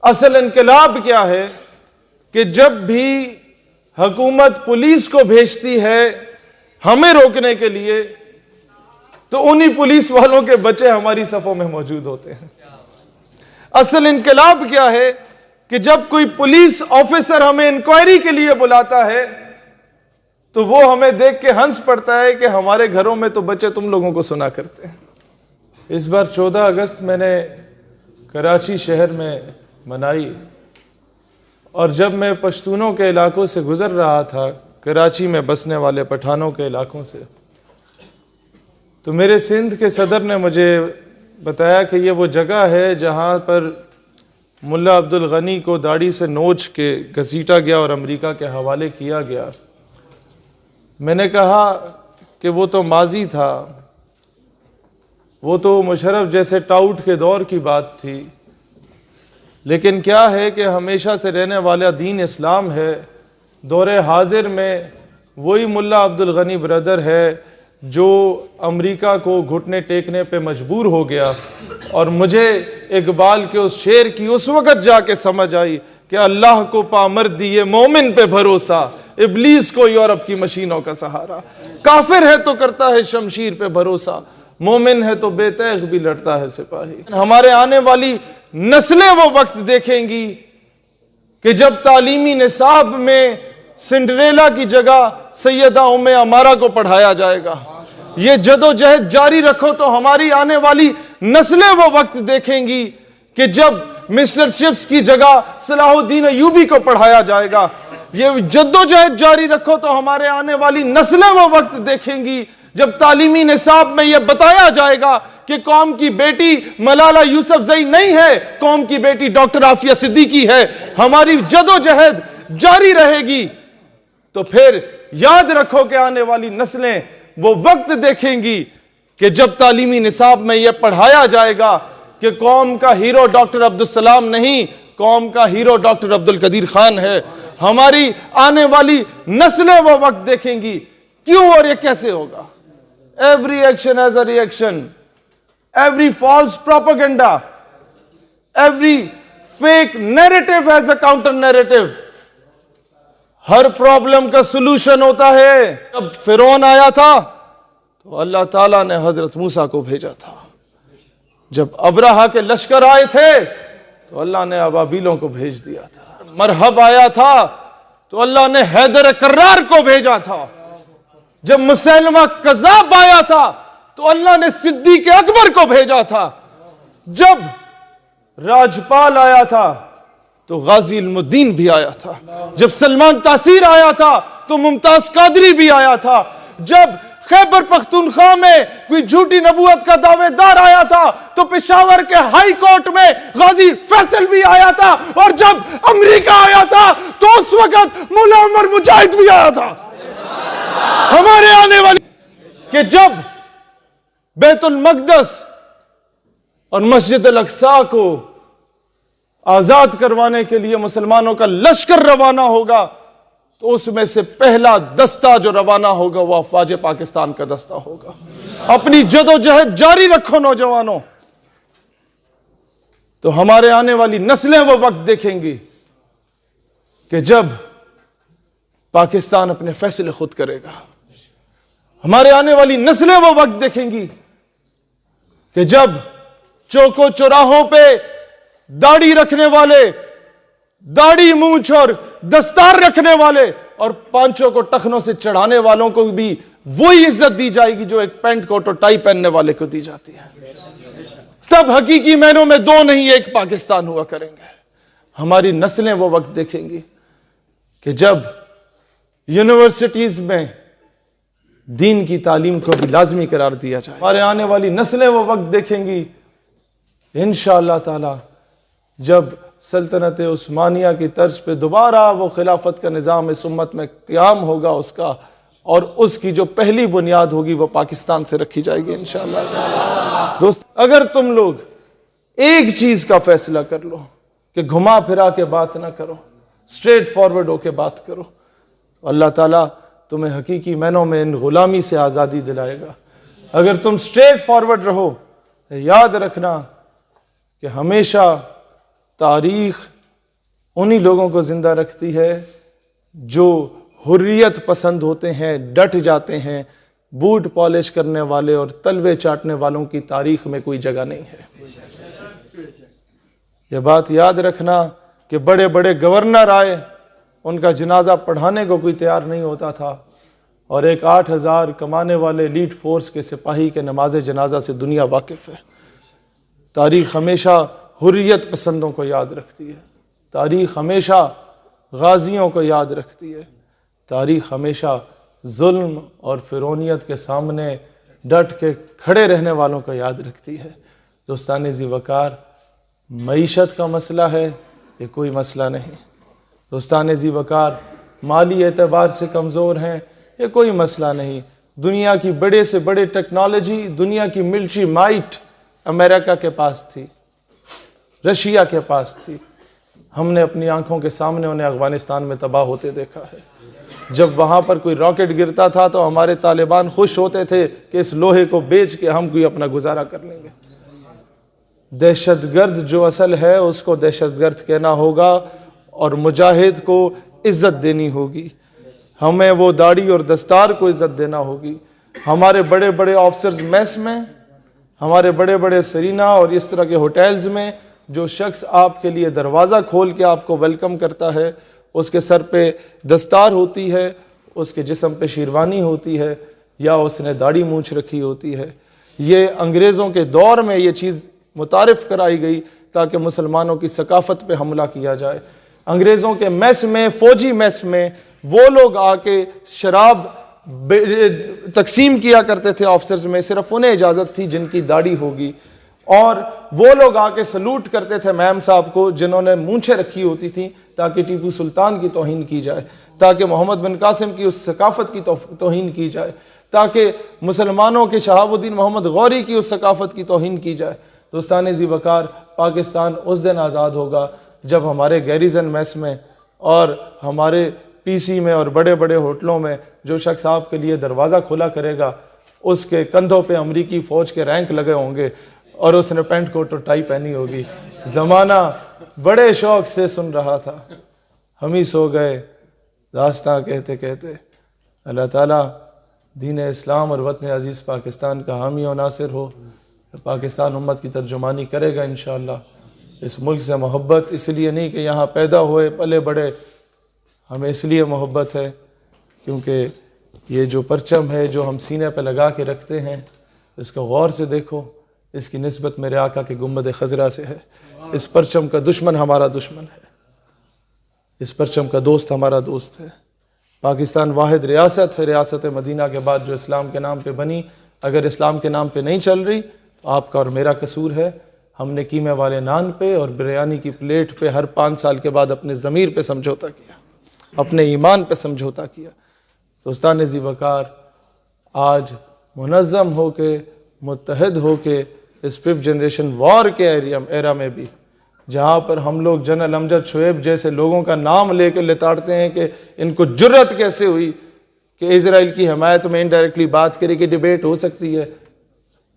اصل انقلاب کیا ہے کہ جب بھی حکومت پولیس کو بھیجتی ہے ہمیں روکنے کے لیے تو انہی پولیس والوں کے بچے ہماری صفوں میں موجود ہوتے ہیں۔ اصل انقلاب کیا ہے کہ جب کوئی پولیس آفیسر ہمیں انکوائری کے لیے بلاتا ہے تو وہ ہمیں دیکھ کے ہنس پڑتا ہے کہ ہمارے گھروں میں تو بچے تم لوگوں کو سنا کرتے ہیں۔ اس بار 14 اگست میں نے کراچی شہر میں منائی، اور جب میں پشتونوں کے علاقوں سے گزر رہا تھا، کراچی میں بسنے والے پٹھانوں کے علاقوں سے، تو میرے سندھ کے صدر نے مجھے بتایا کہ یہ وہ جگہ ہے جہاں پر ملا عبدالغنی کو داڑھی سے نوچ کے گھسیٹا گیا اور امریکہ کے حوالے کیا گیا۔ میں نے کہا کہ وہ تو ماضی تھا، وہ تو مشرف جیسے ٹاؤٹ کے دور کی بات تھی، لیکن کیا ہے کہ ہمیشہ سے رہنے والا دین اسلام ہے۔ دور حاضر میں وہی ملا عبدالغنی برادر ہے جو امریکہ کو گھٹنے ٹیکنے پہ مجبور ہو گیا، اور مجھے اقبال کے اس شعر کی اس وقت جا کے سمجھ آئی کہ اللہ کو پامرد دیے مومن پہ بھروسہ، ابلیس کو یورپ کی مشینوں کا سہارا۔ کافر ہے تو کرتا ہے شمشیر پہ بھروسہ، مومن ہے تو بے تیغ بھی لڑتا ہے سپاہی۔ ہمارے آنے والی نسلیں وہ وقت دیکھیں گی کہ جب تعلیمی نصاب میں سنڈریلا کی جگہ سیدہ ام عمارہ کو پڑھایا جائے گا۔ یہ جدوجہد جاری رکھو تو ہماری آنے والی نسلیں وہ وقت دیکھیں گی کہ جب مسٹر چپس کی جگہ صلاح الدین ایوبی کو پڑھایا جائے گا۔ یہ جدوجہد جاری رکھو تو ہمارے آنے والی نسلیں وہ وقت دیکھیں گی جب تعلیمی نصاب میں یہ بتایا جائے گا کہ قوم کی بیٹی ملالہ یوسفزئی نہیں ہے، قوم کی بیٹی ڈاکٹر عافیہ صدیقی ہے۔ ہماری جدوجہد جاری رہے گی تو پھر یاد رکھو کہ آنے والی نسلیں وہ وقت دیکھیں گی کہ جب تعلیمی نصاب میں یہ پڑھایا جائے گا کہ قوم کا ہیرو ڈاکٹر عبدالسلام نہیں، قوم کا ہیرو ڈاکٹر عبدالقدیر خان ہے۔ ہماری آنے والی نسلیں وہ وقت دیکھیں گی۔ کیوں اور یہ کیسے ہوگا؟ Every action has a reaction. Every false propaganda, every fake narrative has a counter narrative. Hare problem کا سلوشن ہوتا ہے۔ جب فرعون آیا تھا تو اللہ تعالیٰ نے حضرت موسیٰ کو بھیجا تھا۔ جب ابرہہ کے لشکر آئے تھے تو اللہ نے ابابیلوں کو بھیج دیا تھا۔ مرحب آیا تھا تو اللہ نے حیدر کرار کو بھیجا تھا۔ جب مسیلمہ کذاب آیا تھا تو اللہ نے صدیق اکبر کو بھیجا تھا۔ جب راجپال آیا تھا تو غازی علم الدین بھی آیا تھا۔ جب سلمان تاثیر آیا تھا تو ممتاز قادری بھی آیا تھا۔ جب خیبر پختونخوا میں کوئی جھوٹی نبوت کا دعوے دار آیا تھا تو پشاور کے ہائی کورٹ میں غازی فیصل بھی آیا تھا، اور جب امریکہ آیا تھا تو اس وقت مولا عمر مجاہد بھی آیا تھا۔ ہمارے آنے والی کہ جب بیت المقدس اور مسجد الاقصی کو آزاد کروانے کے لیے مسلمانوں کا لشکر روانہ ہوگا تو اس میں سے پہلا دستہ جو روانہ ہوگا وہ افواج پاکستان کا دستہ ہوگا۔ اپنی جدوجہد جاری رکھو نوجوانوں، تو ہمارے آنے والی نسلیں وہ وقت دیکھیں گی کہ جب پاکستان اپنے فیصلے خود کرے گا۔ ہمارے آنے والی نسلیں وہ وقت دیکھیں گی کہ جب چوکو چوراہوں پہ داڑھی رکھنے والے، داڑھی مونچھ اور دستار رکھنے والے اور پانچوں کو ٹخنوں سے چڑھانے والوں کو بھی وہی عزت دی جائے گی جو ایک پینٹ کوٹ اور ٹائی پہننے والے کو دی جاتی ہے۔ تب حقیقی معنوں میں دو نہیں ایک پاکستان ہوا کریں گے۔ ہماری نسلیں وہ وقت دیکھیں گی کہ جب یونیورسٹیز میں دین کی تعلیم کو بھی لازمی قرار دیا جائے۔ ہمارے آنے والی نسلیں وہ وقت دیکھیں گی انشاءاللہ تعالی جب سلطنت عثمانیہ کی طرز پہ دوبارہ وہ خلافت کا نظام اس امت میں قیام ہوگا اس کا، اور اس کی جو پہلی بنیاد ہوگی وہ پاکستان سے رکھی جائے گی انشاءاللہ تعالی۔ دوست، اگر تم لوگ ایک چیز کا فیصلہ کر لو کہ گھما پھرا کے بات نہ کرو، سٹریٹ فارورڈ ہو کے بات کرو، تو اللہ تعالیٰ تمہیں حقیقی معنوں میں ان غلامی سے آزادی دلائے گا۔ اگر تم سٹریٹ فارورڈ رہو، یاد رکھنا کہ ہمیشہ تاریخ انہی لوگوں کو زندہ رکھتی ہے جو حریت پسند ہوتے ہیں، ڈٹ جاتے ہیں. بوٹ پالش کرنے والے اور تلوے چاٹنے والوں کی تاریخ میں کوئی جگہ نہیں ہے. یہ بات یاد رکھنا کہ بڑے بڑے گورنر آئے، ان کا جنازہ پڑھانے کو کوئی تیار نہیں ہوتا تھا، اور ایک 8,000 کمانے والے لیڈ فورس کے سپاہی کے نماز جنازہ سے دنیا واقف ہے. تاریخ ہمیشہ حریت پسندوں کو یاد رکھتی ہے. تاریخ ہمیشہ غازیوں کو یاد رکھتی ہے. تاریخ ہمیشہ ظلم اور فرعونیت کے سامنے ڈٹ کے کھڑے رہنے والوں کو یاد رکھتی ہے. دوستان ذی وقار، معیشت کا مسئلہ ہے، یہ کوئی مسئلہ نہیں. دوستان ذی وقار، مالی اعتبار سے کمزور ہیں، یہ کوئی مسئلہ نہیں. دنیا کی بڑے سے بڑے ٹیکنالوجی، دنیا کی ملٹری مائٹ امریکہ کے پاس تھی، رشیا کے پاس تھی. ہم نے اپنی آنکھوں کے سامنے انہیں افغانستان میں تباہ ہوتے دیکھا ہے. جب وہاں پر کوئی راکٹ گرتا تھا تو ہمارے طالبان خوش ہوتے تھے کہ اس لوہے کو بیچ کے ہم کوئی اپنا گزارا کر لیں گے. دہشت گرد جو اصل ہے اس کو دہشت گرد کہنا ہوگا، اور مجاہد کو عزت دینی ہوگی. ہمیں وہ داڑھی اور دستار کو عزت دینا ہوگی. ہمارے بڑے بڑے آفیسرز میس میں، ہمارے بڑے بڑے سرینا اور اس طرح کے ہوٹلز میں جو شخص آپ کے لیے دروازہ کھول کے آپ کو ویلکم کرتا ہے، اس کے سر پہ دستار ہوتی ہے، اس کے جسم پہ شیروانی ہوتی ہے، یا اس نے داڑھی مونچھ رکھی ہوتی ہے. یہ انگریزوں کے دور میں یہ چیز متعارف کرائی گئی تاکہ مسلمانوں کی ثقافت پہ حملہ کیا جائے. انگریزوں کے میس میں، فوجی میس میں وہ لوگ آ کے شراب تقسیم کیا کرتے تھے آفیسرز میں، صرف انہیں اجازت تھی جن کی داڑھی ہوگی. اور وہ لوگ آ کے سلوٹ کرتے تھے میم صاحب کو جنہوں نے مونچھیں رکھی ہوتی تھیں، تاکہ ٹیپو سلطان کی توہین کی جائے، تاکہ محمد بن قاسم کی اس ثقافت کی توہین کی جائے، تاکہ مسلمانوں کے شہاب الدین محمد غوری کی اس ثقافت کی توہین کی جائے. دوستان ذی وقار، پاکستان اس دن آزاد ہوگا جب ہمارے گیریزن میس میں اور ہمارے پی سی میں اور بڑے بڑے ہوٹلوں میں جو شخص آپ کے لیے دروازہ کھولا کرے گا، اس کے کندھوں پہ امریکی فوج کے رینک لگے ہوں گے اور اس نے پینٹ کوٹ اور ٹائی پہنی ہوگی. زمانہ بڑے شوق سے سن رہا تھا، ہم ہی سو گئے داستاں کہتے کہتے. اللہ تعالیٰ دین اسلام اور وطن عزیز پاکستان کا حامی و ناصر ہو. پاکستان امت کی ترجمانی کرے گا انشاءاللہ. اس ملک سے محبت اس لیے نہیں کہ یہاں پیدا ہوئے پلے بڑے، ہمیں اس لیے محبت ہے کیونکہ یہ جو پرچم ہے جو ہم سینے پہ لگا کے رکھتے ہیں، اس کو غور سے دیکھو، اس کی نسبت میرے آقا کے گنبد خضرا سے ہے. اس پرچم کا دشمن ہمارا دشمن ہے، اس پرچم کا دوست ہمارا دوست ہے. پاکستان واحد ریاست ہے، ریاست مدینہ کے بعد جو اسلام کے نام پہ بنی. اگر اسلام کے نام پہ نہیں چل رہی تو آپ کا اور میرا قصور ہے. ہم نے قیمے والے نان پہ اور بریانی کی پلیٹ پہ ہر 5 سال کے بعد اپنے ضمیر پہ سمجھوتا کیا، اپنے ایمان پہ سمجھوتا کیا. دوستان ذی وقار، آج منظم ہو کے، متحد ہو کے، اس 5th جنریشن وار کے ایرا میں بھی، جہاں پر ہم لوگ جنرل امجد شعیب جیسے لوگوں کا نام لے کے لتاڑتے ہیں کہ ان کو جرت کیسے ہوئی کہ اسرائیل کی حمایت میں انڈائریکٹلی بات کرے کہ ڈیبیٹ ہو سکتی ہے.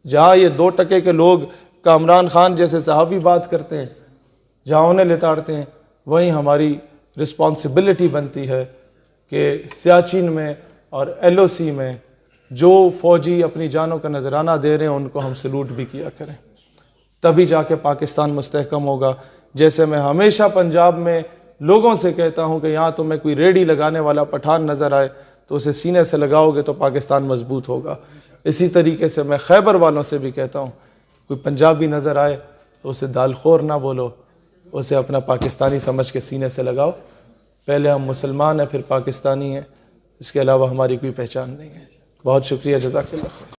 جہاں یہ 2 ٹکے کے لوگ کامران خان جیسے صحافی بات کرتے ہیں، جہاں انہیں لتاڑتے ہیں، وہیں ہماری رسپانسبلٹی بنتی ہے کہ سیاچین میں اور LOC میں جو فوجی اپنی جانوں کا نذرانہ دے رہے ہیں ان کو ہم سلوٹ بھی کیا کریں. تبھی جا کے پاکستان مستحکم ہوگا. جیسے میں ہمیشہ پنجاب میں لوگوں سے کہتا ہوں کہ یہاں تمہیں کوئی ریڑھی لگانے والا پٹھان نظر آئے تو اسے سینے سے لگاؤ گے تو پاکستان مضبوط ہوگا. اسی طریقے سے میں خیبر والوں سے بھی کہتا ہوں، کوئی پنجابی نظر آئے تو اسے دال خور نہ بولو، اسے اپنا پاکستانی سمجھ کے سینے سے لگاؤ. پہلے ہم مسلمان ہیں، پھر پاکستانی ہیں، اس کے علاوہ ہماری کوئی پہچان نہیں ہے. بہت شکریہ، جزاک اللہ.